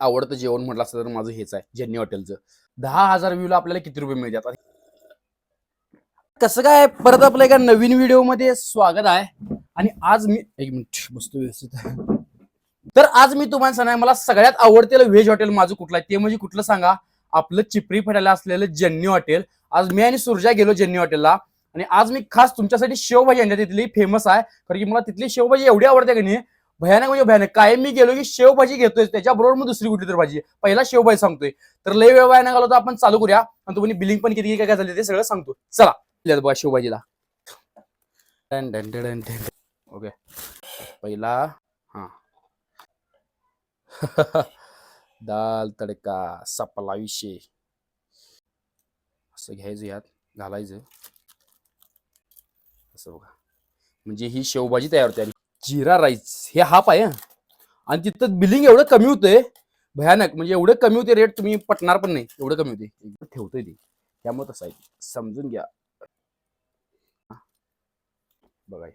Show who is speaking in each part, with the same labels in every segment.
Speaker 1: आवडतं जेवण म्हटलं असतं तर माझं हेच आहे, जेन्नी हॉटेलचं. 10,000 व्ह्यूला आपल्याला किती रुपये मिळतात? कसं काय, परत आपल्या एका नवीन व्हिडिओ मध्ये स्वागत आहे. आणि आज मी एक मिनिट बसतो व्यवस्थित. तर आज मी तुम्हाला सांगणार मला सगळ्यात आवडतेलं व्हेज हॉटेल माझं कुठलं आहे ते म्हणजे कुठलं सांगा, आपलं चिपरी फाट्याला असलेलं जेन्नी हॉटेल. आज मी आणि सुरजा गेलो जेन्नी हॉटेलला आणि आज मी खास तुमच्यासाठी शेवभाजी आणली. तिथली फेमस आहे कारण की मला तिथली शेवभाजी एवढी आवडते की नाही, भयानक म्हणजे भयानक. कायम मी गेलो की शेवभाजी घेतोय, त्याच्याबरोबर मग दुसरी कुठली तर भाजी. पहिला शेवभाजी सांगतोय, तर लय वेळ वाया घालवतो, आपण चालू करूया आणि तुम्ही बिलिंग पण किती काय झाले ते सगळं सांगतो. चला बघा शेवभाजीला. ओके, पहिला हा दाल तडका सपला विषय. असं घ्यायचं, यात घालायचं असं बघा, म्हणजे ही शेवभाजी तयार होते. आणि जिरा राईस हे हाफ आहे आणि तिथं बिलिंग एवढं कमी होतंय भयानक, म्हणजे एवढं कमी होते रेट, तुम्ही पटणार पण नाही एवढं कमी होते. ठेवतोय ते त्यामुळे तसं आहे, समजून घ्या. बघा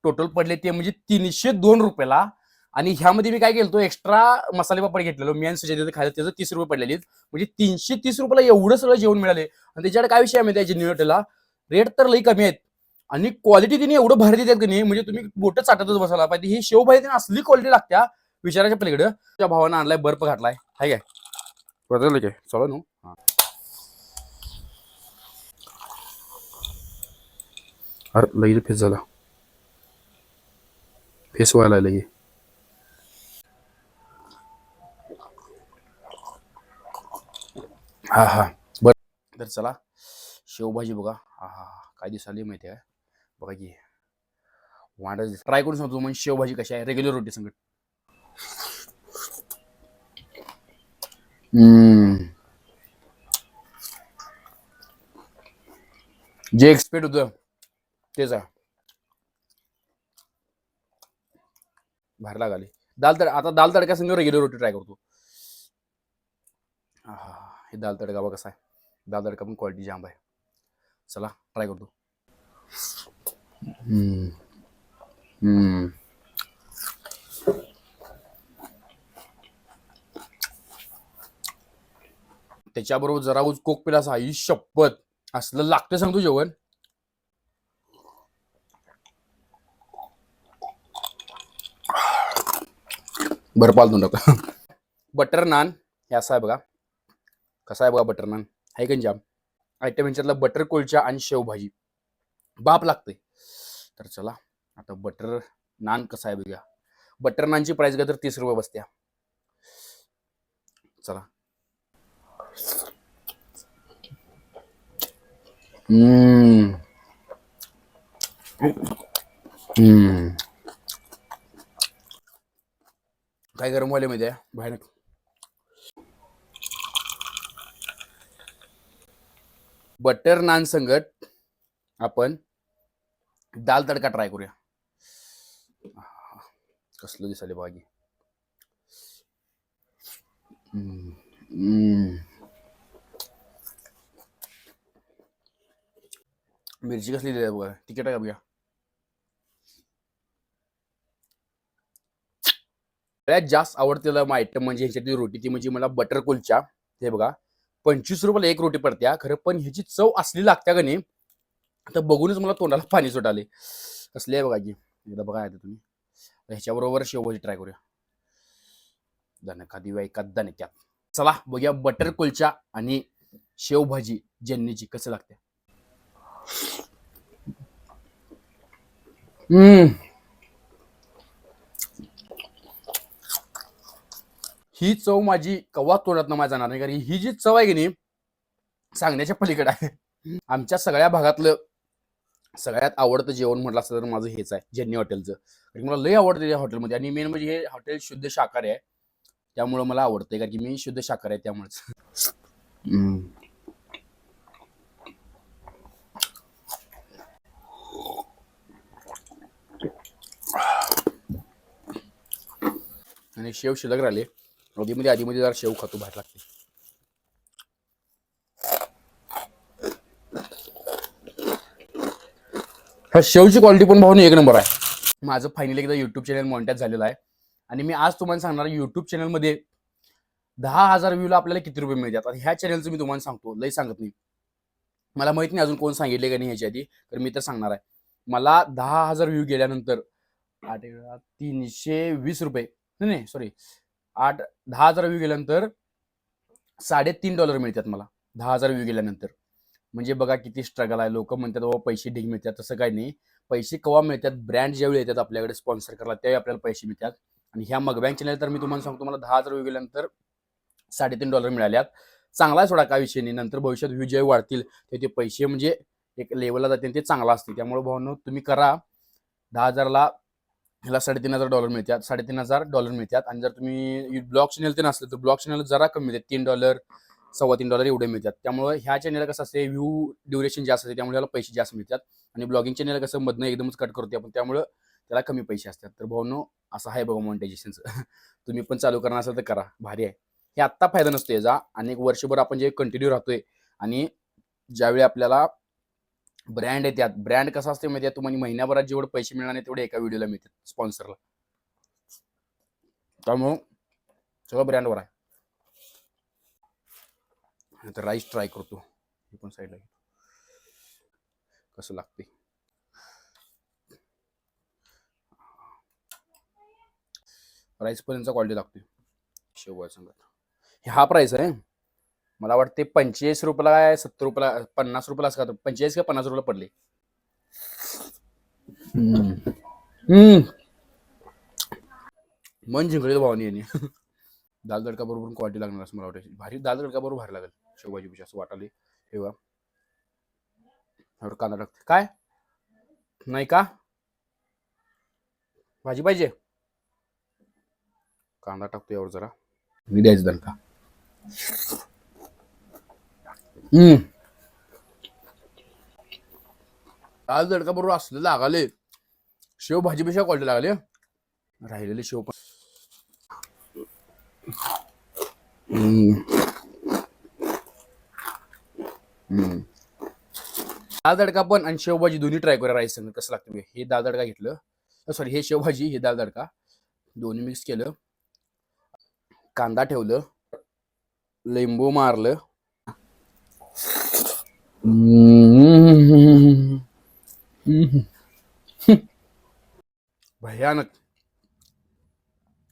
Speaker 1: टोटल पडले ते म्हणजे 302 रुपयाला. आणि ह्यामध्ये मी काय केलं, एक्स्ट्रा मसाले पापड घेतलेलो मी आणि सुजय खायला, त्याचं 30 रुपये पडलेले. म्हणजे 330 रुपयाला एवढं सगळं जेवण मिळाले. आणि त्याच्याकडे काय विषय आहे माहिती आहे, जेन्नी हॉटेलला रेट तर लई कमी आहेत आणि क्वालिटी तिने एवढं भारी देतात की नाही, म्हणजे तुम्ही बोटं चाटतच बसायला पाहिजे. ही शेवभाजी त्यांना असली क्वालिटी लागत्या विचाराच्या पलीकडे. त्या भावानं आणलाय, बर्फ घातलाय, हाय काय बदललं काय चला नो. अरे लई फेस झाला, फेस व्हायला लई. हा हा बर. तर चला शेवभाजी बघा, हा हा काय दिसाली माहिती आहे बघा की, वांडा ट्राय करून सांगतो म्हणजे शेवभाजी कशी आहे रेग्युलर रोटी संगत. जे एक्सपेक्ट होतं तेच आहे, बाहेर लागाले. आता दाल तडका संग रेग्युलर रोटी ट्राय करतो. हे दाल तडका बघा कसा आहे, दाल तडका पण क्वालिटी जाम आहे. चला ट्राय करतो. त्याच्याबरोबर जरा कोक पिला असा, ही शपथ असलं लागतं सांगतो जेवण. बरं पाल टाका. बटर नान हे असं आहे बघा, कसा आहे बघा बटर नान, आहे का जाम आयटम यांच्यातला. बटर कुलचा आणि शेवभाजी बाप लागते. तर चला आता बटर नान कसा आहे बघूया. बटर नानची प्राइस का तर 30 रुपये बसत्या. चला काय गरम व्हायला माहिती आहे भयानक. बटर नान संगट आपण दाल तडका ट्राय करूया. कसलं दिसाले बागी. मिरची कसली दिली बघा, तिकीट आहे का बघा. सगळ्यात जास्त आवडतेला आयटम म्हणजे ह्याच्यातली रोटी, ती म्हणजे मला बटर कुलचा. हे बघा 25 रुपयाला एक रोटी पडत्या खरं, पण ह्याची चव असली लागत्या का नाही, तर बघूनच मला तोंडाला पाणी सुटाले. कसली आहे बघा की, एकदा बघा आता तुम्ही. ह्याच्याबरोबर शेवभाजी ट्राय करूया, दणका देऊया एका दणक्यात. चला बघूया बटर कुलचा आणि शेवभाजी जेन्नीची कसं लागते. ही चव माझी कवा तोंडात माझ्या जाणार नाही, कारण ही जी चव आहे की नाही सांगण्याच्या पलीकडे आहे. आमच्या सगळ्या भागातलं सगळ्यात आवडतं जेवण म्हटलं असतं तर माझं हेच आहे, जेन्नी हॉटेलचं. कारण मला लय आवडतं या हॉटेलमध्ये. आणि मेन म्हणजे हे हॉटेल शुद्ध शाकाहारी आहे, त्यामुळे मला आवडतंय, कारण की मी शुद्ध शाकाहारी आहे त्यामुळेच. आणि शेव शिल्लक राहिले, आधीमध्ये जरा शेव खातो, बाहेर लागते. ह्या शेवची क्वालिटी पण भाऊन एक नंबर आहे. माझं फायनली एकदा युट्यूब चॅनल मॉनिटाईज झालेलं आहे आणि मी आज तुम्हाला सांगणार युट्यूब चॅनलमध्ये 10,000 व्ह्यूला आपल्याला किती रुपये मिळतात. आता ह्या चॅनलचं मी तुम्हाला सांगतो, लई सांगत नाही, मला माहित नाही अजून कोण सांगितले का नाही ह्याच्या आधी, तर मी तर सांगणार आहे. मला 10,000 व्ह्यू गेल्यानंतर 320 रुपये, नाही सॉरी 10,000 व्ह्यू गेल्यानंतर $3.5 मिळतात मला 10,000 व्ह्यू गेल्यानंतर. म्हणजे बघा किती स्ट्रगल आहे. लोक म्हणतात बाबा पैसे ढीग मिळतात, तसं काही नाही. पैसे केव्हा मिळतात, ब्रँड ज्यावेळी येतात आपल्याकडे स्पॉन्सर करायला त्यावेळी आपल्याला पैसे मिळतात. आणि ह्या मकबॅंग चॅनल तर मी तुम्हाला सांगतो, मला 10,000 व्ह्यू गेल्यानंतर $3.5 मिळाल्यात. चांगला आहे सोडा, काय विषय नाही. नंतर भविष्यात व्ह्यू जे वाढतील ते पैसे म्हणजे एक लेवलला जातील, ते चांगलं असते. त्यामुळे भावनो तुम्ही करा. 10,000ला ह्याला $3,500 मिळतात, $3,500 मिळतात. आणि जर तुम्ही ब्लॉग चॅनल ते नसलं तर ब्लॉग चॅनल जरा कमी मिळतात, $3, $3.25 एवढे मिळतात. त्यामुळे ह्या चॅनलला कसं असते, व्ह्यू ड्युरेशन जास्त असते, त्यामुळे त्याला पैसे जास्त मिळतात. आणि ब्लॉगिंग चॅनल कसं मधनं एकदमच कट करतो आपण, त्यामुळे त्याला कमी पैसे असतात. तर भावनो असं आहे बघा मॉनिटायझेशनचं. तुम्ही पण चालू करणार असेल तर करा, भारी आहे. हे आत्ता फायदा नसतो याचा, आणि एक वर्षभर आपण जे कंटिन्यू राहतोय, आणि ज्यावेळी आपल्याला ब्रँड येतात, ब्रँड कसं असते माहिती आहे तुम्हाला, महिन्याभरात जेवढे पैसे मिळणार नाही तेवढे एका व्हिडिओला मिळतात स्पॉन्सरला. त्यामुळं सगळं ब्रँडवर आहे. तर राईस ट्राय करतो, हे पण साईडला कसं लागते. राईस पण यांचा क्वालिटी लागते. शेवया संगत हे हा प्राइस आहे. मला वाटते 45 रुपयाला काय 70 रुपयाला 50 रुपयाला असं का 45 का 50 रुपयाला पडले. मन जिंकले भावनी यांनी. दाल तडका बरोबर क्वालिटी लागणार असं मला वाटतं. भारी दाल तडका बरोबर भारी लागेल शेवभाजी पेक्षा असं वाटाले. ठेवा कांदा टाकते काय नाही का, भाजी पाहिजे, कांदा टाकतो यावर जरा, मी द्यायचं तडका. दाल तडका बरोबर असले लागाले, शेव भाजी पेक्षा क्वालिटी लागले. राहिलेले शेव पण दाल तडका पण आणि शेवभाजी दोन्ही ट्राय करा. राईस संग कसं लागतं. हे दाल तडका घेतलं, सॉरी हे शेवभाजी, हे दाल तडका दोन्ही मिक्स केलं, कांदा ठेवलं, लिंबू मारलं, भयानक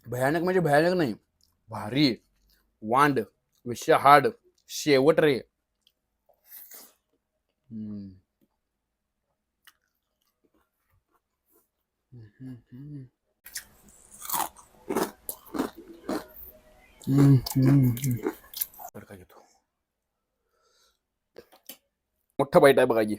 Speaker 1: भयानक म्हणजे भयानक नाही, भारी. वांड विषय हार्ड, शेवट रे. तडका घेतो, मोठा बाईट आहे बघायची.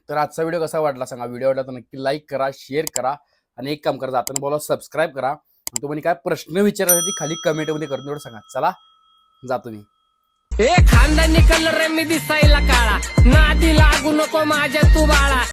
Speaker 1: तर आजचा व्हिडिओ कसा वाटला सांगा. व्हिडिओ वाटला तर नक्की लाईक करा, शेअर करा, आणि एक काम करा, जाताना बोला सबस्क्राईब करा. तुम्हाला काय प्रश्न विचारायसाठी खाली कमेंट मध्ये करून एवढं सांगा. चला जातो मी.
Speaker 2: खानदानी कलर मी दिसायला काळा, नादी लागू नको माझ्या तू बाळा.